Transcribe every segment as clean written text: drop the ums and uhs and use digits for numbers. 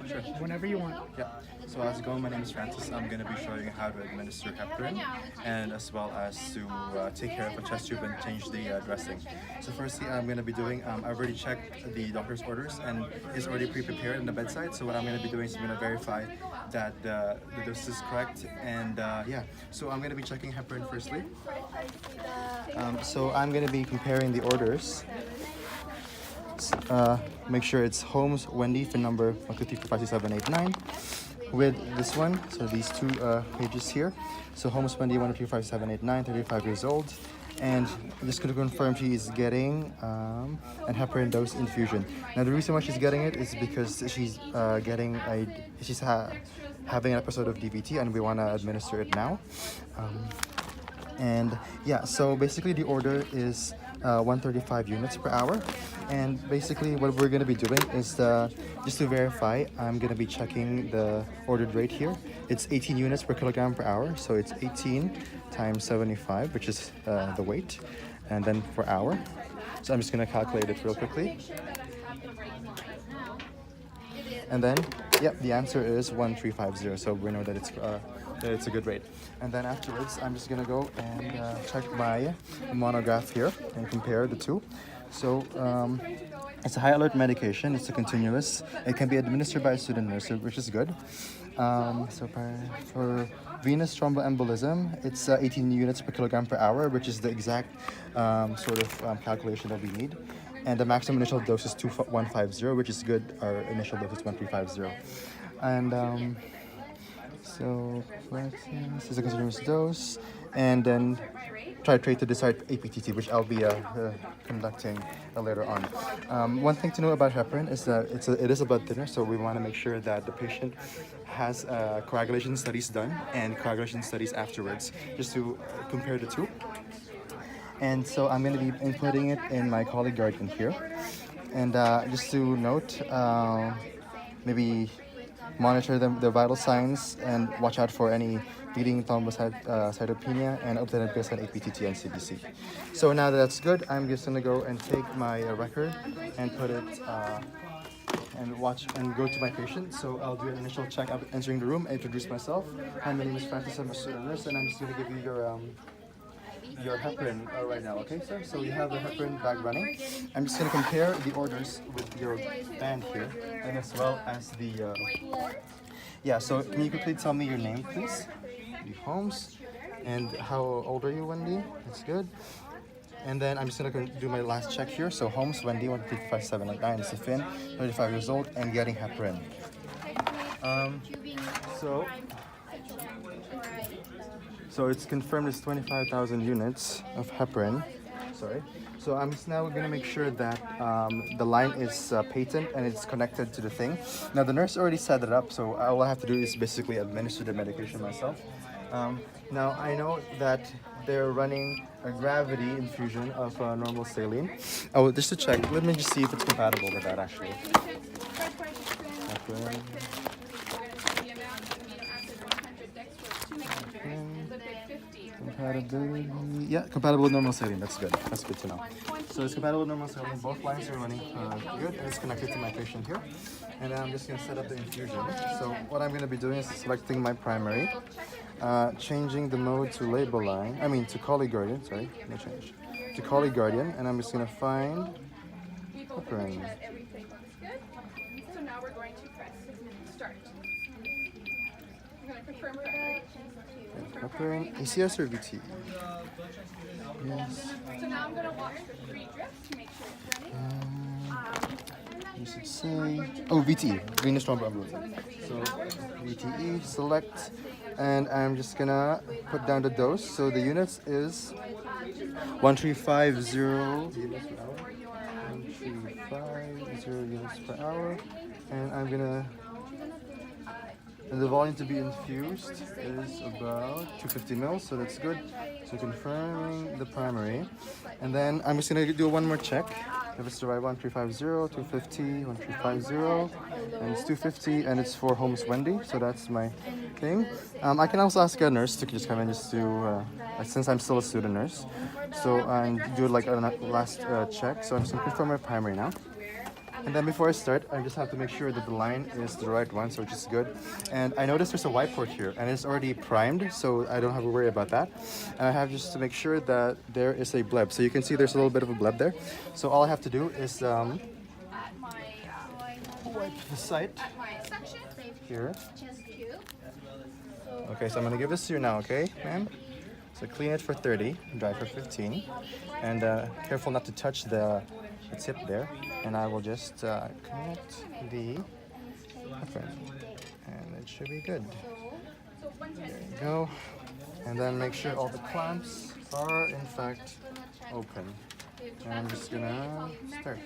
Sure. Whenever you want. Yeah. So how's it going? My name is Francis. I'm going to be showing you how to administer heparin and as well as to take care of a chest tube and change the dressing. So firstly, I'm going to be doing, I've already checked the doctor's orders and it's already pre-prepared in the bedside. So what I'm going to be doing is I'm going to verify that the dose is correct. And yeah, so I'm going to be checking heparin firstly. So I'm going to be comparing the orders. Make sure it's Holmes Wendy for number 123456789 with this one, so these two pages here. So Holmes Wendy 1235789, 35 years old, and I'm just going to confirm she is getting an heparin dose infusion. Now the reason why she's getting it is because she's having an episode of DVT and we want to administer it now. And yeah, so basically the order is 135 units per hour, and basically what we're going to be doing is just to verify, I'm going to be checking the ordered rate here. It's 18 units per kilogram per hour, so it's 18 times 75, which is the weight, and then per hour. So I'm just going to calculate it real quickly, and then yep, the answer is 1350, so we know that it's a good rate. And then afterwards, I'm just gonna go and check my monograph here and compare the two. So it's a high alert medication. It's a continuous. It can be administered by a student nurse, which is good. So for venous thromboembolism, it's 18 units per kilogram per hour, which is the exact sort of calculation that we need. And the maximum initial dose is 2150, which is good. Our initial dose is 1350. And so this is a continuous dose, and then titrate to desired APTT, which I'll be conducting later on. One thing to know about heparin is that it is a blood thinner, so we want to make sure that the patient has coagulation studies done and coagulation studies afterwards, just to compare the two. And so I'm going to be inputting it in my colleague guardian here. And just to note, maybe monitor the vital signs and watch out for any bleeding, thrombocytopenia, and obtained baseline APTT and CBC. So now that that's good, I'm just going to go and take my record and put it and watch and go to my patient. So I'll do an initial check up entering the room, introduce myself. Hi, my name is Francis, I'm a student nurse, and I'm just going to give you your heparin right now, okay, sir? So you have the heparin bag running. I'm just going to compare the orders with your band here, and as well as the yeah, so can you quickly tell me your name, please? Holmes. And how old are you, Wendy? That's good. And then I'm just going to do my last check here. So Holmes Wendy 1355789 is a Finn, 35 years old, and getting heparin. So it's confirmed it's 25,000 units of heparin. Sorry. So I'm just now going to make sure that the line is patent and it's connected to the thing. Now the nurse already set it up, so all I have to do is basically administer the medication myself. Now I know that they're running a gravity infusion of normal saline. Oh, just to check, let me just see if it's compatible with that actually. Compatibility. Yeah, compatible with normal saline. That's good. That's good to know. So it's compatible with normal saline. Both lines are running good, and it's connected to my patient here. And I'm just going to set up the infusion. So what I'm going to be doing is selecting my primary, changing the mode to label line. I mean to colleague guardian. Sorry, let me change to colleague guardian, and I'm just going to find heparin. So now we're going to press start. I'm going to confirm primary. Heparin, ACS or VT? Yes. So now I'm going to watch the free drift to make sure it's running. You should say, oh, VT, venous thromboembolism. So VTE, select, and I'm just gonna put down the dose. So the units is 1350 units per hour. 1350 units per hour, and I'm gonna. And the volume to be infused is about 250 mils, so that's good. So confirming the primary. And then I'm just going to do one more check. If it's the right one, 1350, 250, 1350, and it's 250, and it's for Holmes Wendy, so that's my thing. I can also ask a nurse to just come in just to, since I'm still a student nurse, so and do like a last check. So I'm just going to confirm my primary now. And then before I start, I just have to make sure that the line is the right one, so which is good. And I noticed there's a whiteboard here, and it's already primed, so I don't have to worry about that. And I have just to make sure that there is a bleb. So you can see there's a little bit of a bleb there. So all I have to do is wipe the site here. Okay, so I'm gonna give this to you now, okay, ma'am? So clean it for 30, dry for 15, and careful not to touch the tip there. And I will just connect the heparin, and it should be good. There you go. And then make sure all the clamps are in fact open. And I'm just gonna start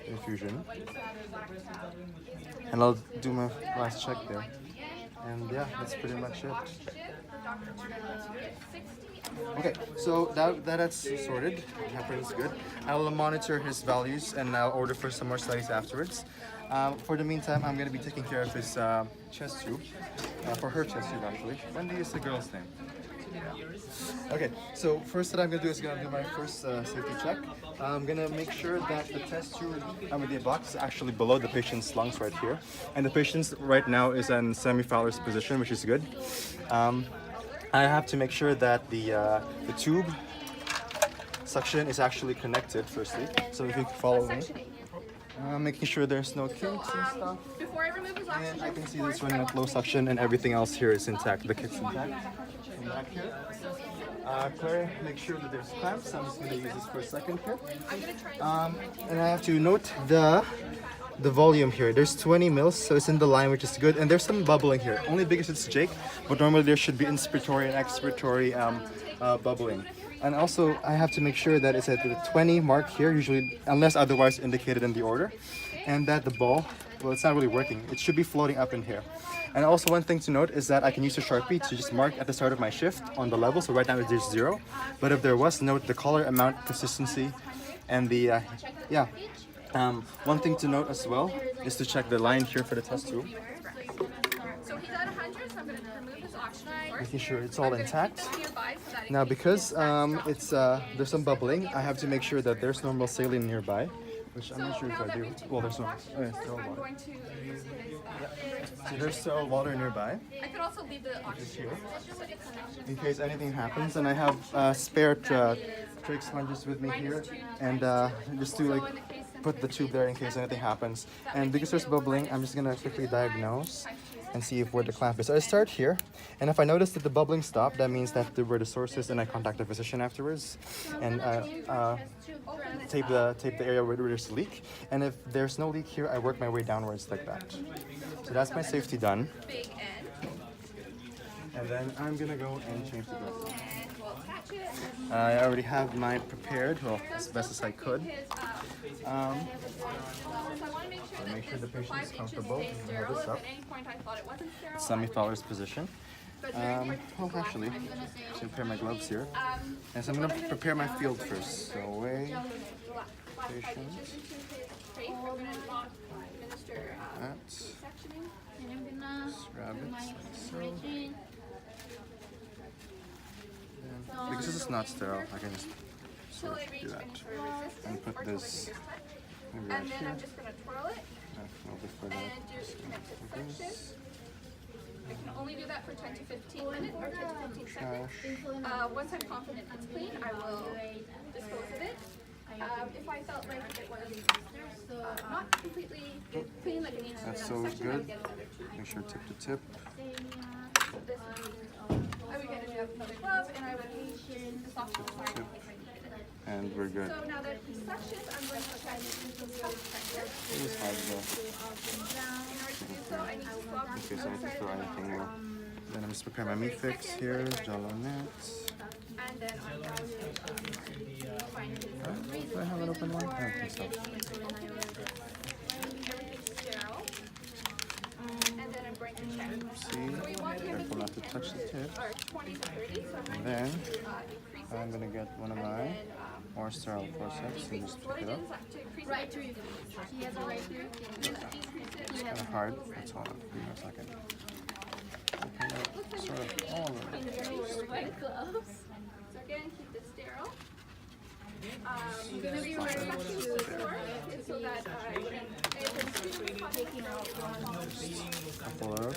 infusion, and I'll do my last check there. And yeah, that's pretty much it. Okay, so that's sorted. Heparin is good. I will monitor his values and I'll order for some more studies afterwards. For the meantime, I'm going to be taking care of his chest tube. For her chest tube, actually. Wendy is the girl's name. Okay, so first that I'm gonna do is gonna do my first safety check. I'm gonna make sure that the test tube with the box is actually below the patient's lungs right here, and the patient right now is in semi-Fowler's position, which is good. I have to make sure that the tube suction is actually connected firstly. So if you follow me, making sure there's no kinks and stuff. Before I remove his oxygen, And I can see this running at low suction, and everything else here is intact. The kit's intact. Come back here. Claire, make sure that there's clamps. I'm just going to use this for a second here. And I have to note the volume here. There's 20 mils, so it's in the line, which is good. And there's some bubbling here, only because it's Jake, but normally there should be inspiratory and expiratory bubbling. And also, I have to make sure that it's at the 20 mark here, usually, unless otherwise indicated in the order. And that the ball, well, it's not really working. It should be floating up in here. And also one thing to note is that I can use a Sharpie to just mark at the start of my shift on the level. So right now there's 0. But if there was, note the color, amount, consistency, and the, one thing to note as well is to check the line here for the test tube. So he's at 100, so I'm going to remove his oxygen first. Making sure it's all intact. Nearby so that it Now because there's some bubbling, I have to make sure that there's normal saline nearby. Which I'm not sure if I do. Well, there's no. Oh, yeah, sterile I'm water. going to use his, So there's sterile water nearby, I could also leave the oxygen. in case anything happens. And I have spare trach sponges with me here, and just to like put the tube there in case anything happens. And because there's bubbling, I'm just gonna quickly diagnose and see if where the clamp is. So I start here, and if I notice that the bubbling stopped, that means that there were the source is, and I contact the physician afterwards, and tape the area where there's a leak. And if there's no leak here, I work my way downwards like that. So that's my safety done. Big end. And then I'm gonna go and change the dressing. And we'll attach it. I already have mine prepared, well, as best as I could. So I want to make sure that the patient is 5 inches comfortable. stays Hold sterile. this If up. at any point I thought it wasn't sterile, Semi-Fowler's position. but very important to Well, actually, to prepare my gloves here. And so I'm gonna prepare my field first. So away, patient, I'm going to not administer that, sectioning. just grab it like so. And because this is not sterile, I can just Till sort I of reach do that. any sort of resistance. And put this maybe right And then here. I'm just going to twirl it A little bit further. and do the connected Like section. this. I can only do that for 10 to 15 minutes or 10 to 15 seconds. Trash. Once I'm confident it's clean, I will dispose of it. If I felt like it was not completely clean, like it needs to be That's another so section, I would good. get another tube. Make sure tip to tip. This I would get another glove and I would use the soft tissue in case I needed it. And we're good. So now that he's suctioned, I'm going to attach the suction. It was hard though. In order to do so, I need to swab In the case I need to outside throw of the anything mouth. more. Then I'm just preparing my meat fix here, Jalonet. And then I'm going to find his Do I have an open one? I don't think so. everything's sterile. And then I'm going to check. See? Careful not to touch the tip. Or 20 to 30, so I'm going Then to increase it. I'm gonna get one of my more sterile forceps and just pick it up. Right through. He has a right through. It's kind of hard. That's all. Give me a second. Open up sort of all of it. So again, keep this sterile. I'm gonna be ready to so that taking out couple of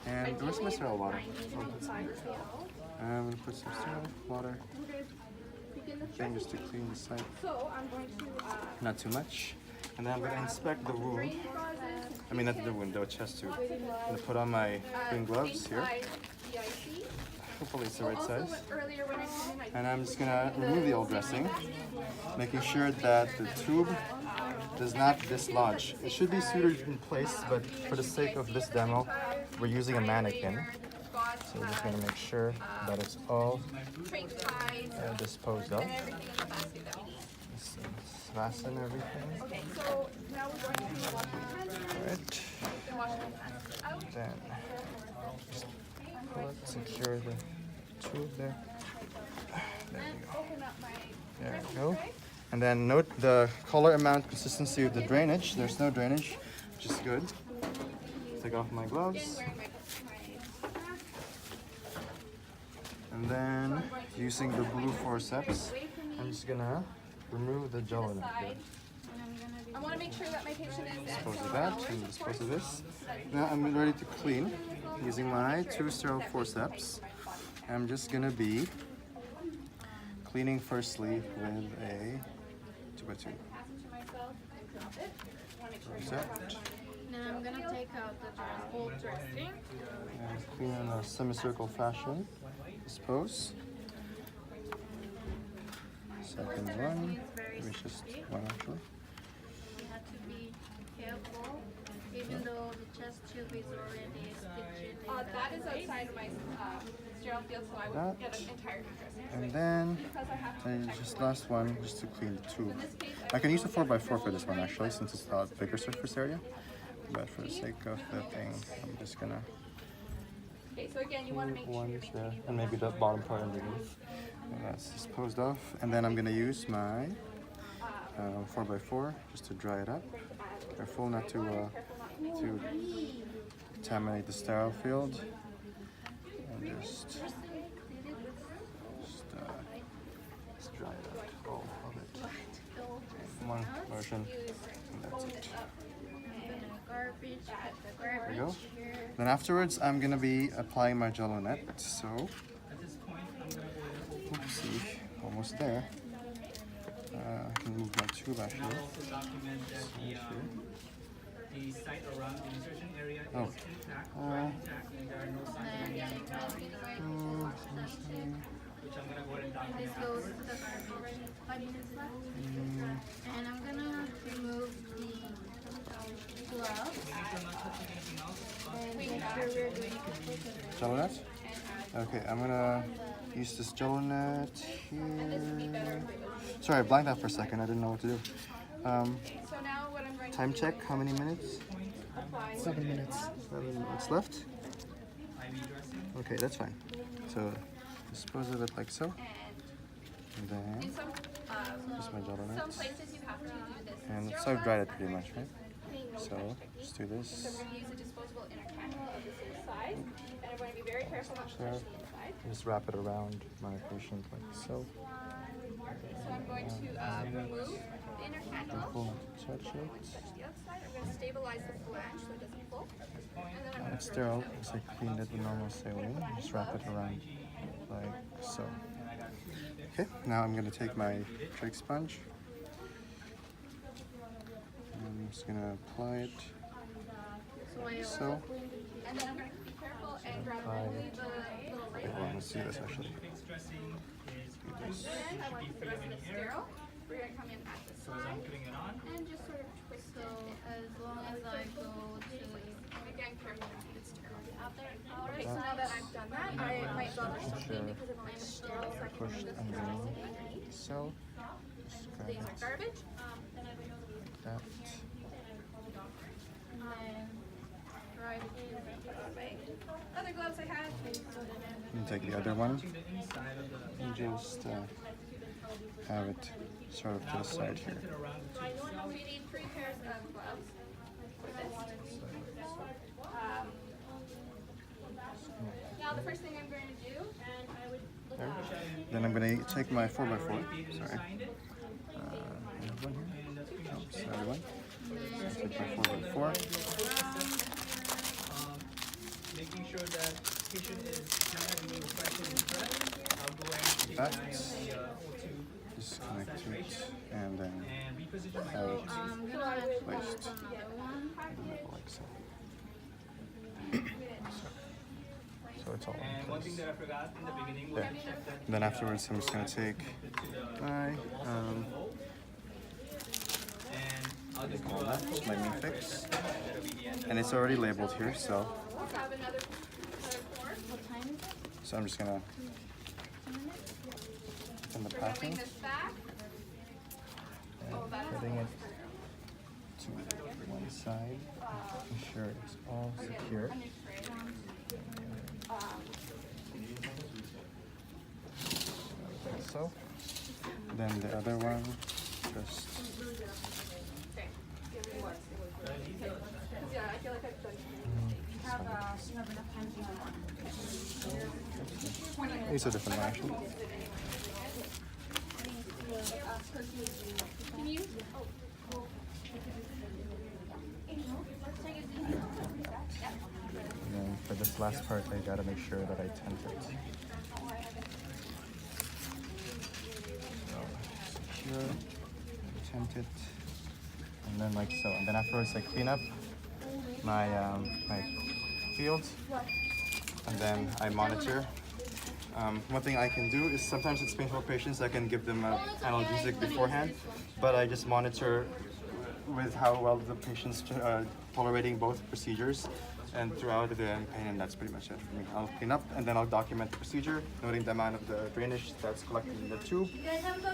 and where's my sterile water? I'm gonna put some sterile water. Again, just to clean the site. So I'm going to Not too much. And then I'm gonna inspect the wound. I mean, not the wound, the chest tube. I'm gonna put on my clean gloves here. Hopefully it's the right size. And I'm just gonna remove the old dressing, making sure that the tube does not dislodge. It should be sutured in place, but for the sake of this demo, we're using a mannequin. So we're just gonna make sure that it's all disposed of. Just fasten everything. Okay, so now we're going to wash our hands. Alright. And wash our hands out. Then just pull it, secure the tube there. There we go. Open up my There we go. And then note the color amount consistency of the drainage. There's no drainage, which is good. Take off my gloves. And then using the blue forceps, I'm just gonna remove the gel in it. I want to make sure that my patient is Dispose of that and dispose of this. Now I'm ready to clean using my 2 sterile forceps. I'm just gonna be cleaning firstly with a 2x2 forceps. Now I'm gonna take out the whole dressing. And clean in a semicircle fashion. Dispose. Second one, which is one actually. You have to be careful, even though the chest tube is already stitched. that is outside of my sterile field, so I would get an entire dressing. And then just last one, just to clean the tube. I can use a 4x4 for this one actually, since it's a lot bigger surface area. But for the sake of the thing, I'm just gonna Okay, so again, you want to make sure one you're there, maintaining and maybe the bottom part underneath. And that's disposed of. And then I'm gonna use my 4x4 just to dry it up. Careful not to contaminate the sterile field. And just dry it up, all of it. One motion, and that's it. Garbage, the There we garbage go. here. Then afterwards, I'm gonna be applying my gelonette. So, oopsie, almost there. I can move my tube actually. Oh. This goes to the garbage. 5 minutes left. And I'm gonna remove the gloves. And make sure we're doing Gelonette? Okay, I'm gonna use this gelonette here. Sorry, I blanked out for a second. I didn't know what to do. So now what I'm going to Time check, how many minutes? apply 7 minutes. 7 minutes left? Okay, that's fine. So, dispose of it like so. And then, in some just my some gelonette. places you have to do this. And so I've dried it pretty much, right? So, just do So this. we're going to use a disposable inner cannula of the same size, and I'm going to be very careful not to touch the inside. Just wrap it around my patient like so. So I'm going to remove the inner cannula. Careful not to touch it. Touch the outside. I'm going to stabilize the flange so it doesn't pull. And then I'm going It's sterile because I cleaned it with normal saline. Just wrap it around like so. Okay, now I'm going to take my trach sponge. I'm just going to apply it so. and then I'm going to be careful and grab Apply only it. the little Wait, right hold on, let's do this actually. And then I want the rest of the sterile. We're going to come in at the side and just sort of twist So as long as I go to again, careful to keep it sterile. Okay, so now that I've done that, my gloves are still clean because I'm only sterile, so I can Pushed remove this underneath. So, just grab these are it garbage. like that. and then right here. Other gloves I had. And take the other one and just have it sort of to the side here. So I know we need 3 pairs of gloves. with this. Now the first thing I'm going to do, There. Then I'm gonna take my 4x4. Sorry. I have one here. Oh, sorry, one. Let's take my 4x4. Making sure that patient is not having any reflection in breath. I'll go ahead and take That. the O2 Disconnect it and then and reposition my have it patient. I'm gonna actually placed use another one. like so. So it's all And in one thing place. that I forgot in the beginning was There. to check that And then afterwards, I'm just gonna take my and I'll just all that, my main fix, and it's already labeled here. So have another cord. What time is it? I'm just gonna in the We're moving packing this back. and putting it to one side, making sure it's all secure. Like so. Then the other one, just Yeah, I feel like I've done these are different one actually. Can you? And then for this last part, I gotta make sure that I tent it. So secure, tent it, and then like so. And then afterwards, I clean up my my fields, and then I monitor. One thing I can do is sometimes it's painful patients, I can give them analgesic beforehand, but I just monitor with how well the patient's tolerating both procedures and throughout if there any pain, and that's pretty much it for me. I'll clean up and then I'll document the procedure, noting the amount of the drainage that's collected in the tube,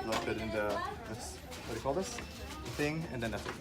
collected in the, what do you call this? The thing, and then that's it.